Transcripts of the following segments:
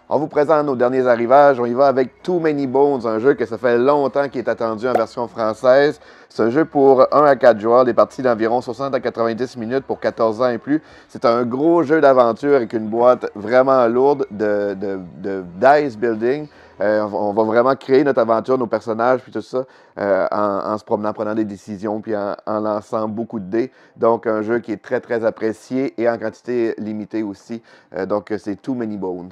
On vous présente nos derniers arrivages. On y va avec Too Many Bones, un jeu que ça fait longtemps qu'il est attendu en version française. C'est un jeu pour 1 à 4 joueurs, des parties d'environ 60 à 90 minutes pour 14 ans et plus. C'est un gros jeu d'aventure avec une boîte vraiment lourde de dice building. On va vraiment créer notre aventure, nos personnages, puis tout ça, en se promenant, en prenant des décisions, puis en lançant beaucoup de dés. Donc, un jeu qui est très, très apprécié et en quantité limitée aussi. Donc, c'est Too Many Bones.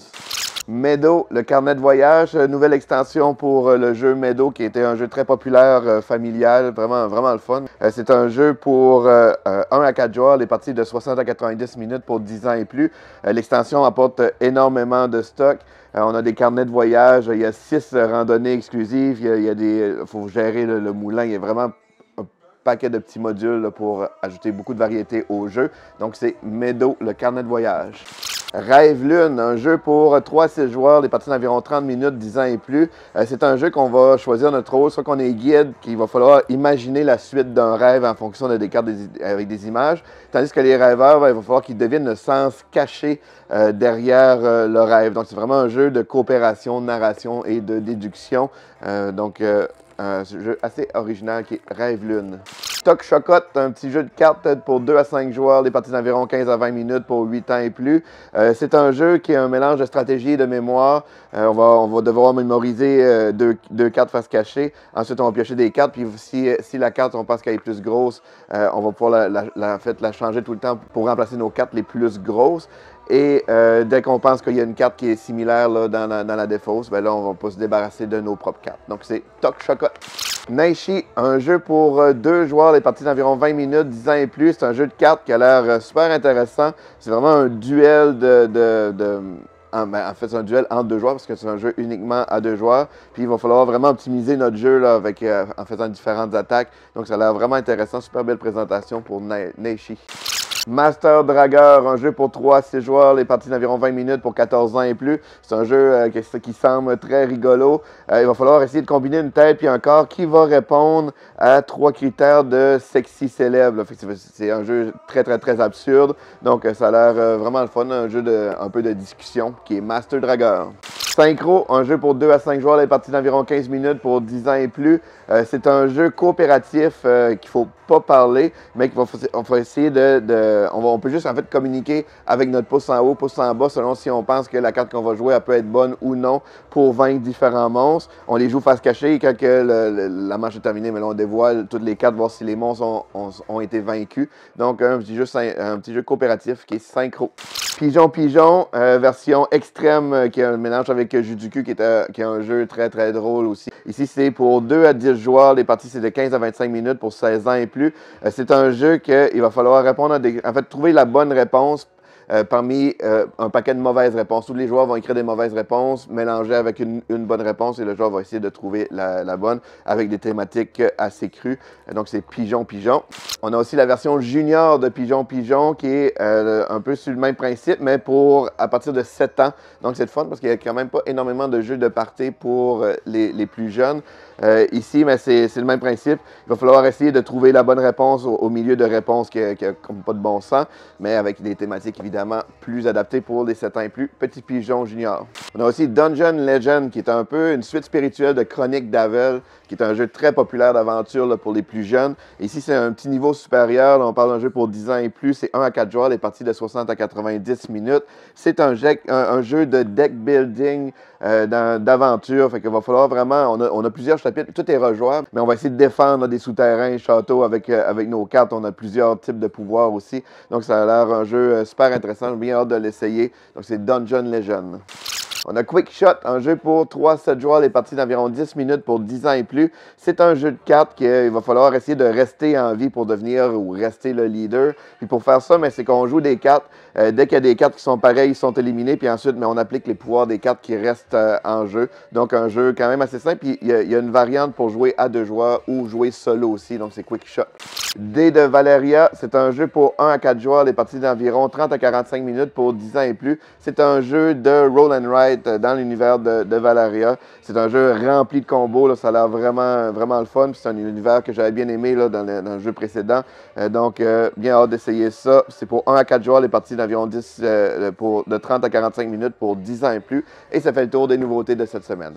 Meadow, le carnet de voyage, nouvelle extension pour le jeu Meadow, qui était un jeu très populaire, familial, vraiment, vraiment le fun. C'est un jeu pour 1 à 4 joueurs, les parties de 60 à 90 minutes pour 10 ans et plus. L'extension apporte énormément de stock. On a des carnets de voyage, il y a 6 randonnées exclusives, il faut gérer le moulin, il y a vraiment un paquet de petits modules là, pour ajouter beaucoup de variété au jeu. Donc c'est Meadow, le carnet de voyage. Rêve Lune, un jeu pour 3 à 6 joueurs, des parties d'environ 30 minutes, 10 ans et plus. C'est un jeu qu'on va choisir notre rôle, soit qu'on est guide, qu'il va falloir imaginer la suite d'un rêve en fonction de des cartes avec des images, tandis que les rêveurs, il va falloir qu'ils devinent le sens caché derrière le rêve. Donc c'est vraiment un jeu de coopération, de narration et de déduction. Un jeu assez original qui est Rêve Lune. Stock Chocotte, un petit jeu de cartes pour 2 à 5 joueurs, des parties d'environ 15 à 20 minutes pour 8 ans et plus. C'est un jeu qui est un mélange de stratégie et de mémoire. On va devoir mémoriser deux cartes face cachée. Ensuite, on va piocher des cartes. Puis si la carte, on pense qu'elle est plus grosse, on va pouvoir en fait, la changer tout le temps pour remplacer nos cartes les plus grosses. Et dès qu'on pense qu'il y a une carte qui est similaire là, dans la défausse, ben là, on va pas se débarrasser de nos propres cartes. Donc, c'est Stock Chocotte. Naishi, un jeu pour 2 joueurs, des parties d'environ 20 minutes, 10 ans et plus. C'est un jeu de cartes qui a l'air super intéressant. C'est vraiment un duel en fait, c'est un duel entre 2 joueurs parce que c'est un jeu uniquement à 2 joueurs. Puis il va falloir vraiment optimiser notre jeu là, en faisant différentes attaques. Donc ça a l'air vraiment intéressant. Super belle présentation pour Naishi. Master Dragueur, un jeu pour 3 à 6 joueurs, les parties d'environ 20 minutes pour 14 ans et plus. C'est un jeu qui semble très rigolo. Il va falloir essayer de combiner une tête puis un corps qui va répondre à 3 critères de sexy célèbre. C'est un jeu très, très, très absurde. Donc, ça a l'air vraiment le fun, un jeu un peu de discussion qui est Master Dragueur. Synchro, un jeu pour 2 à 5 joueurs, les parties d'environ 15 minutes pour 10 ans et plus. C'est un jeu coopératif qu'il ne faut pas parler, mais on va essayer on peut juste en fait communiquer avec notre pouce en haut, pouce en bas, selon si on pense que la carte qu'on va jouer elle peut être bonne ou non pour vaincre différents monstres. On les joue face cachée et quand la manche est terminée, mais là, on dévoile toutes les cartes, voir si les monstres ont été vaincus. Donc un petit jeu coopératif qui est Synchro. Pigeon Pigeon, version extrême qui est un mélange avec Juduku qui est un jeu très très drôle aussi. Ici c'est pour 2 à 10 joueurs, les parties c'est de 15 à 25 minutes pour 16 ans et plus. C'est un jeu qu'il va falloir répondre en fait trouver la bonne réponse parmi un paquet de mauvaises réponses. Tous les joueurs vont écrire des mauvaises réponses, mélangées avec une bonne réponse et le joueur va essayer de trouver la bonne avec des thématiques assez crues. Donc c'est Pigeon Pigeon. On a aussi la version junior de Pigeon Pigeon qui est un peu sur le même principe, mais à partir de 7 ans. Donc c'est le fun parce qu'il n'y a quand même pas énormément de jeux de party pour les plus jeunes. Ici, mais c'est le même principe. Il va falloir essayer de trouver la bonne réponse au milieu de réponses qui n'a pas de bon sens, mais avec des thématiques évidemment plus adaptées pour les 7 ans et plus. Petit Pigeon Junior. On a aussi Dungeon Legend, qui est un peu une suite spirituelle de Chronique d'Avel, qui est un jeu très populaire d'aventure pour les plus jeunes. Ici, c'est un petit niveau supérieur. Là, on parle d'un jeu pour 10 ans et plus. C'est 1 à 4 joueurs, les parties de 60 à 90 minutes. C'est un jeu de deck building d'aventure. Fait qu'il va falloir vraiment... On a plusieurs chapitres. Tout est rejouable, mais on va essayer de défendre des souterrains, châteaux avec nos cartes. On a plusieurs types de pouvoirs aussi. Donc, ça a l'air un jeu super intéressant. J'ai bien hâte de l'essayer. Donc, c'est Dungeon Legend. On a Quick Shot, un jeu pour 3 à 7 joueurs, les parties d'environ 10 minutes pour 10 ans et plus. C'est un jeu de cartes qu'il va falloir essayer de rester en vie pour devenir ou rester le leader. Puis pour faire ça, c'est qu'on joue des cartes. Dès qu'il y a des cartes qui sont pareilles, ils sont éliminés. Puis ensuite, on applique les pouvoirs des cartes qui restent en jeu. Donc un jeu quand même assez simple. Puis il y a une variante pour jouer à 2 joueurs ou jouer solo aussi. Donc c'est Quick Shot. Dés de Valeria, c'est un jeu pour 1 à 4 joueurs, des parties d'environ 30 à 45 minutes pour 10 ans et plus. C'est un jeu de roll and write dans l'univers de Valeria. C'est un jeu rempli de combos, là, ça a l'air vraiment le fun. C'est un univers que j'avais bien aimé là, dans le jeu précédent. Donc, bien hâte d'essayer ça. C'est pour 1 à 4 joueurs, les parties d'environ de 30 à 45 minutes pour 10 ans et plus. Et ça fait le tour des nouveautés de cette semaine.